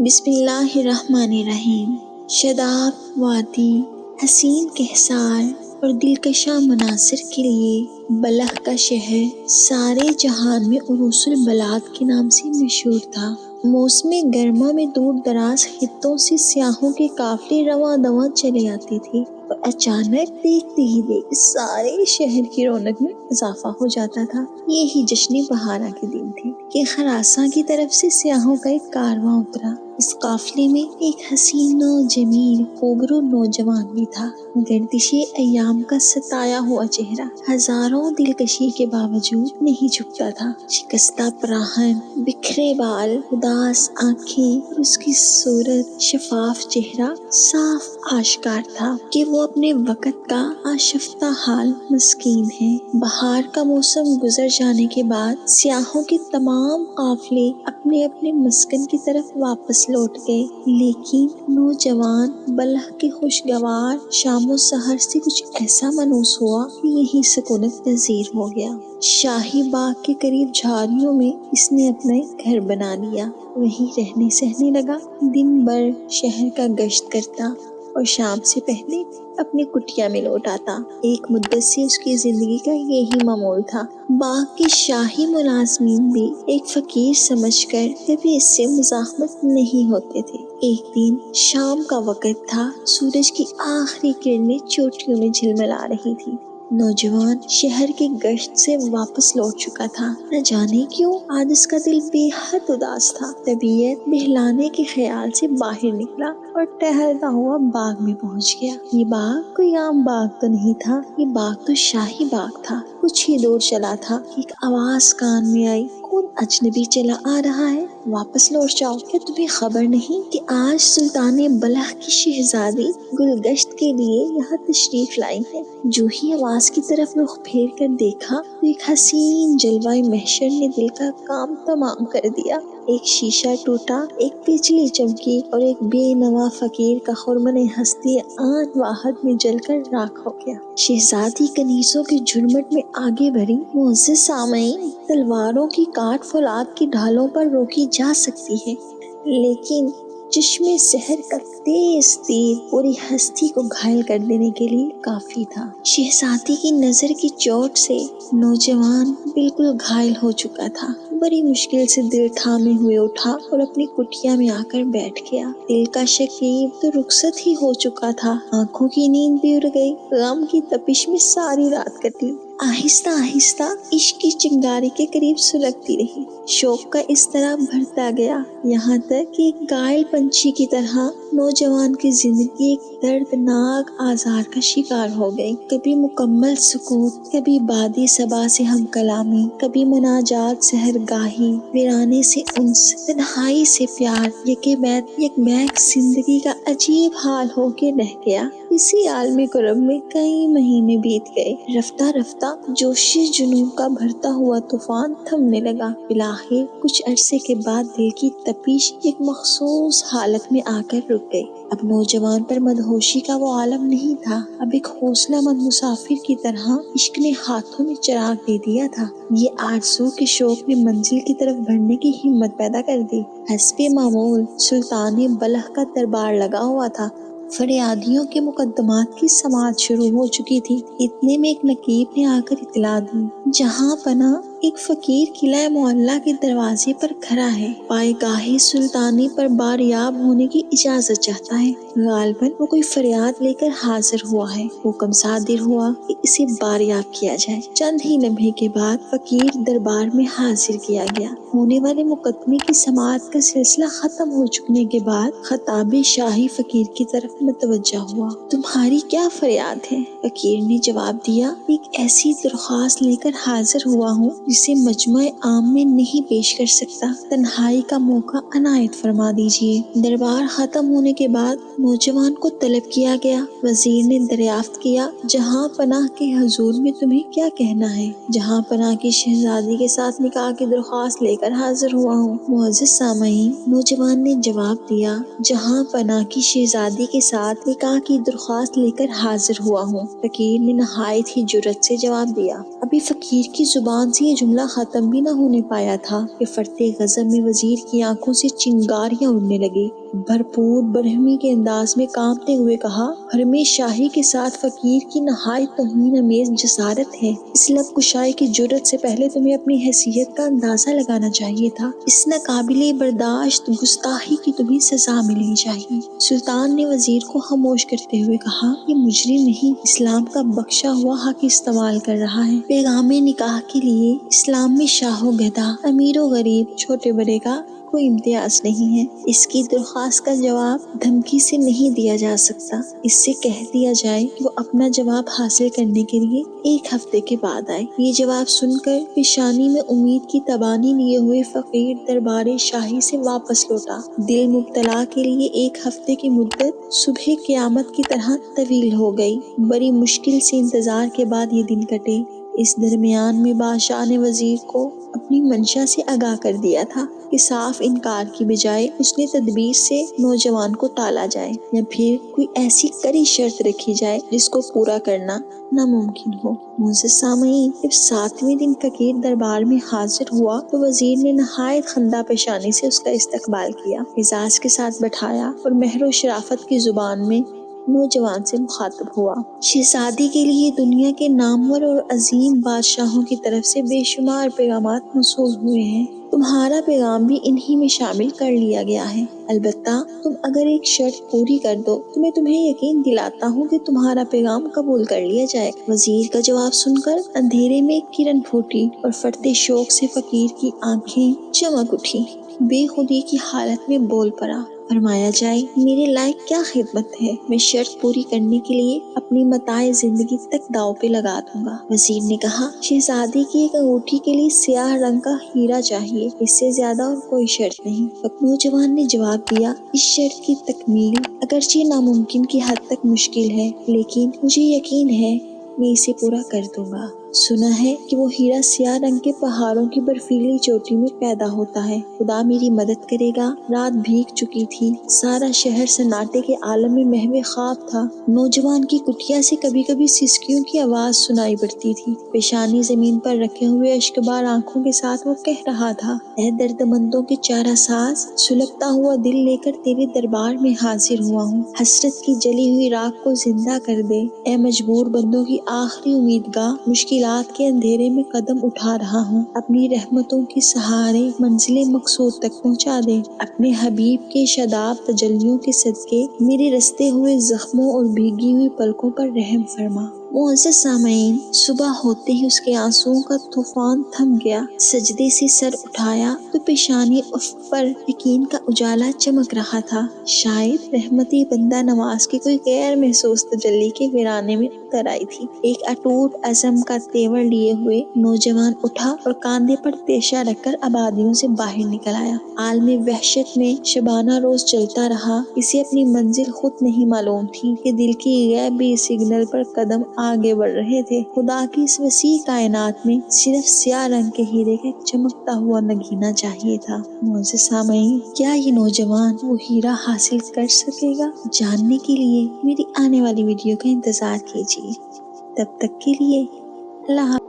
بسم اللہ الرحمن الرحیم۔ شاداب وادی، حسین کہسار اور دلکشاں مناظر کے لیے بلخ کا شہر سارے جہان میں عروس البلاد کے نام سے مشہور تھا۔ موسم گرما میں دور دراز خطوں سے سیاحوں کے قافلے رواں دواں چلے آتے تھے اور اچانک دیکھتے ہی دیکھ سارے شہر کی رونق میں اضافہ ہو جاتا تھا۔ یہی جشن بہارا کے دن تھے کہ خراساں کی طرف سے سیاحوں کا ایک کارواں اترا۔ اس قافلے میں ایک حسین و جمیل خوبرو نوجوان بھی تھا۔ گردش ایام کا ستایا ہوا چہرہ ہزاروں دلکشی کے باوجود نہیں جھکتا تھا۔ شکستہ پیراہن، بکھرے بال، اداس آنکھیں اور اس کی صورت شفاف چہرہ صاف آشکار تھا کہ وہ اپنے وقت کا آشفتہ حال مسکین ہے۔ بہار کا موسم گزر جانے کے بعد سیاحوں کے تمام قافلے اپنے اپنے مسکن کی طرف واپس لوٹ گئے، لیکن نوجوان بلخ کے خوشگوار شام و سحر سے کچھ ایسا منحوس ہوا کہ یہیں سکونت پذیر ہو گیا۔ شاہی باغ کے قریب جھاڑیوں میں اس نے اپنا ایک گھر بنا لیا، وہیں رہنے سہنے لگا۔ دن بھر شہر کا گشت کرتا اور شام سے پہلے اپنی کٹیا میں لوٹ آتا۔ ایک مدت سے اس کی زندگی کا یہی معمول تھا۔ باغ کے شاہی ملازمین بھی ایک فقیر سمجھ کر کبھی اس سے مزاحمت نہیں ہوتے تھے۔ ایک دن شام کا وقت تھا، سورج کی آخری کرنیں چوٹیوں میں جھلملا رہی تھی۔ نوجوان شہر کے گشت سے واپس لوٹ چکا تھا۔ نہ جانے کیوں آج اس کا دل بے حد اداس تھا۔ طبیعت بہلانے کے خیال سے باہر نکلا اور ٹہلتا ہوا باغ میں پہنچ گیا۔ یہ باغ کوئی عام باغ تو نہیں تھا، یہ باغ تو شاہی باغ تھا۔ کچھ ہی دور چلا تھا، ایک آواز کان میں آئی، کون اجنبی چلا آ رہا ہے؟ واپس لوٹ جاؤ۔ کیا تمہیں خبر نہیں کہ آج سلطان بلخ کی شہزادی گلگشت کے لیے یہاں تشریف لائی ہے؟ جو ہی آواز کی طرف رخ پھیر کر دیکھا تو ایک حسین جلوہ محشر نے دل کا کام تمام کر دیا۔ ایک شیشہ ٹوٹا، ایک بجلی چمکی اور ایک بے نوا فقیر کا خرمن ہستی آن واحد میں جل کر راکھ ہو گیا۔ شہزادی کنیزوں کے جھرمٹ میں آگے بڑھی۔ معزز سامعین، تلواروں کی کاٹ فولاد کی ڈھالوں پر روکی جا سکتی ہے، لیکن چشم سحر کا تیز تیر پوری ہستی کو گھائل کر دینے کے لیے کافی تھا۔ شہزادی کی نظر کی چوٹ سے نوجوان بالکل گھائل ہو چکا تھا۔ بڑی مشکل سے دل تھامے ہوئے اٹھا اور اپنی کٹیا میں آ کر بیٹھ گیا۔ دل کا شکیب تو رخصت ہی ہو چکا تھا، آنکھوں کی نیند بھی اڑ گئی، غم کی تپش میں ساری رات کٹی۔ آہستہ آہستہ عشق کی چنگاری کے قریب سلگتی رہی۔ شوق کا اس طرح بڑھتا گیا، یہاں تک کہ ایک غائل پنچھی کی طرح نوجوان کی زندگی ایک دردناک آزار کا شکار ہو گئی۔ کبھی مکمل سکوت، کبھی بادی صبا سے ہم کلامی، کبھی مناجات سحرگاہی، ویرانے سے انس، تنہائی سے پیار، یک بیک زندگی کا عجیب حال ہو کے رہ گیا۔ اسی عالم کرب میں کئی مہینے بیت گئے۔ رفتہ رفتہ جوش جنون کا بڑھتا ہوا طوفان تھمنے لگا۔ بالآخر کچھ عرصے کے بعد دل کی تپش ایک مخصوص حالت میں آ کر رک گئی۔ اب نوجوان پر مدہوشی کا وہ عالم نہیں تھا، اب ایک حوصلہ مند مسافر کی طرح عشق نے ہاتھوں میں چراغ دے دیا تھا۔ یہ آرزو کے شوق نے منزل کی طرف بڑھنے کی ہمت پیدا کر دی۔ حسب معمول سلطان بلخ کا دربار لگا ہوا تھا۔ فریادیوں کے مقدمات کی سماعت شروع ہو چکی تھی۔ اتنے میں ایک نقیب نے آ کر اطلاع دی، جہاں پناہ ایک فقیر قلعہ معلیٰ کے دروازے پر کھڑا ہے، پائیگاہ سلطانی پر باریاب ہونے کی اجازت چاہتا ہے۔ غالباً وہ کوئی فریاد لے کر حاضر ہوا ہے۔ حکم صادر ہوا کہ اسے باریاب کیا جائے۔ چند ہی لمحے کے بعد فقیر دربار میں حاضر کیا گیا۔ ہونے والے مقدمے کی سماعت کا سلسلہ ختم ہو چکنے کے بعد خطاب شاہی فقیر کی طرف متوجہ ہوا۔ تمہاری کیا فریاد ہے؟ فقیر نے جواب دیا، ایک ایسی درخواست لے کر حاضر ہوا ہوں جسے مجمع عام میں نہیں پیش کر سکتا۔ تنہائی کا موقع عنایت فرما دیجیے۔ دربار ختم ہونے کے بعد نوجوان کو طلب کیا گیا۔ وزیر نے دریافت کیا، جہاں پناہ کے حضور میں تمہیں کیا کہنا ہے؟ جہاں پناہ کی شہزادی کے ساتھ نکاح کی درخواست لے کر حاضر ہوا ہوں۔ معزز سامعین، نوجوان نے جواب دیا، جہاں پناہ کی شہزادی کے ساتھ نکاح کی درخواست لے کر حاضر ہوا ہوں۔ فقیر نے نہایت ہی جرأت سے جواب دیا۔ ابھی فقیر کی زبان سے یہ جملہ ختم بھی نہ ہونے پایا تھا کہ فرتے غضب میں وزیر کی آنکھوں سے چنگاریاں اڑنے لگی۔ بھرپور برہمی کے انداز میں کانپتے ہوئے کہا، حرم شاہی کے ساتھ فقیر کی نہایت توہین امیز جسارت ہے۔ اس لب کشائی کی جرأت سے پہلے تمہیں اپنی حیثیت کا اندازہ لگانا چاہیے تھا۔ اس ناقابل برداشت گستاخی کی تمہیں سزا ملنی چاہیے۔ سلطان نے وزیر کو خاموش کرتے ہوئے کہا، یہ مجرم نہیں، اسلام کا بخشا ہوا حق استعمال کر رہا ہے۔ پیغام نکاح کے لیے اسلام میں شاہ و گدھا، امیر و غریب، چھوٹے بڑے کا کوئی امتیاز نہیں ہے۔ اس کی درخواست کا جواب دھمکی سے نہیں دیا جا سکتا۔ اس سے کہہ دیا جائے کہ وہ اپنا جواب حاصل کرنے کے لیے 1 ہفتے کے بعد آئے۔ یہ جواب سن کر پیشانی میں امید کی تبانی لیے ہوئے فقیر دربار شاہی سے واپس لوٹا۔ دل مبتلا کے لیے 1 ہفتے کی مدت صبح قیامت کی طرح طویل ہو گئی۔ بڑی مشکل سے انتظار کے بعد یہ دن کٹے۔ اس درمیان میں بادشاہ نے وزیر کو اپنی منشا سے آگاہ کر دیا تھا کہ صاف انکار کی بجائے اس نے تدبیر سے نوجوان کو ٹالا جائے، یا پھر کوئی ایسی کڑی شرط رکھی جائے جس کو پورا کرنا ناممکن ہو۔ معزز سامعین، جب 7ویں دن فقیر دربار میں حاضر ہوا تو وزیر نے نہایت خندہ پیشانی سے اس کا استقبال کیا، اعزاز کے ساتھ بٹھایا اور مہر و شرافت کی زبان میں نوجوان سے مخاطب ہوا۔ شہزادی کے لیے دنیا کے نامور اور عظیم بادشاہوں کی طرف سے بے شمار پیغامات موصول ہوئے ہیں۔ تمہارا پیغام بھی انہی میں شامل کر لیا گیا ہے۔ البتہ تم اگر ایک شرط پوری کر دو تو میں تمہیں یقین دلاتا ہوں کہ تمہارا پیغام قبول کر لیا جائے گا۔ وزیر کا جواب سن کر اندھیرے میں ایک کرن پھوٹی اور فرتے شوق سے فقیر کی آنکھیں چمک اٹھی۔ بے خودی کی حالت میں بول پڑا، فرمایا جائے، میرے لائق کیا خدمت ہے؟ میں شرط پوری کرنے کے لیے اپنی متاع زندگی تک داؤ پہ لگا دوں گا۔ وزیر نے کہا، شہزادی کی ایک انگوٹھی کے لیے سیاہ رنگ کا ہیرا چاہیے، اس سے زیادہ اور کوئی شرط نہیں۔ نوجوان نے جواب دیا، اس شرط کی تکمیل اگرچہ ناممکن کی حد تک مشکل ہے، لیکن مجھے یقین ہے میں اسے پورا کر دوں گا۔ سنا ہے کہ وہ ہیرا سیاہ رنگ کے پہاڑوں کی برفیلی چوٹی میں پیدا ہوتا ہے۔ خدا میری مدد کرے گا۔ رات بھیگ چکی تھی، سارا شہر سناٹے کے عالم میں محو خواب تھا۔ نوجوان کی کٹیا سے کبھی کبھی سسکیوں کی آواز سنائی پڑتی تھی۔ پیشانی زمین پر رکھے ہوئے اشکبار آنکھوں کے ساتھ وہ کہہ رہا تھا، اے درد مندوں کے چارہ ساز، سلگتا ہوا دل لے کر تیرے دربار میں حاضر ہوا ہوں۔ حسرت کی جلی ہوئی راکھ کو زندہ کر دے، اے مجبور بندوں کی آخری امیدگاہ، مشکلات کے اندھیرے میں قدم اٹھا رہا ہوں، اپنی رحمتوں کے سہارے منزل مقصود تک پہنچا دے۔ اپنے حبیب کے شاداب تجلیوں کے صدقے میرے رستے ہوئے زخموں اور بھیگی ہوئی پلکوں پر رحم فرما۔ معزز سامعین، صبح ہوتے ہی اس کے آنسوؤں کا طوفان تھم گیا۔ سجدے سے سر اٹھایا تو پیشانی افق پر یقین کا اجالا چمک رہا تھا۔ شاید رحمتی بندہ نواز کی کوئی غیر محسوس تجلی کے ویرانے میں اتر آئی تھی۔ ایک اٹوٹ عزم کا تیور لیے ہوئے نوجوان اٹھا اور کاندھے پر تیشہ رکھ کر آبادیوں سے باہر نکل آیا۔ عالم وحشت میں شبانہ روز چلتا رہا۔ اسے اپنی منزل خود نہیں معلوم تھی کہ دل کی غیبی سگنل پر قدم آگے بڑھ رہے تھے۔ خدا کی اس وسیع کائنات میں صرف سیاہ رنگ کے ہیرے کا ایک چمکتا ہوا نگینہ چاہیے تھا۔ معزز سامعین، کیا یہ نوجوان وہ ہیرا حاصل کر سکے گا؟ جاننے کے لیے میری آنے والی ویڈیو کا انتظار کیجیے۔ تب تک کے لیے اللہ حافظ۔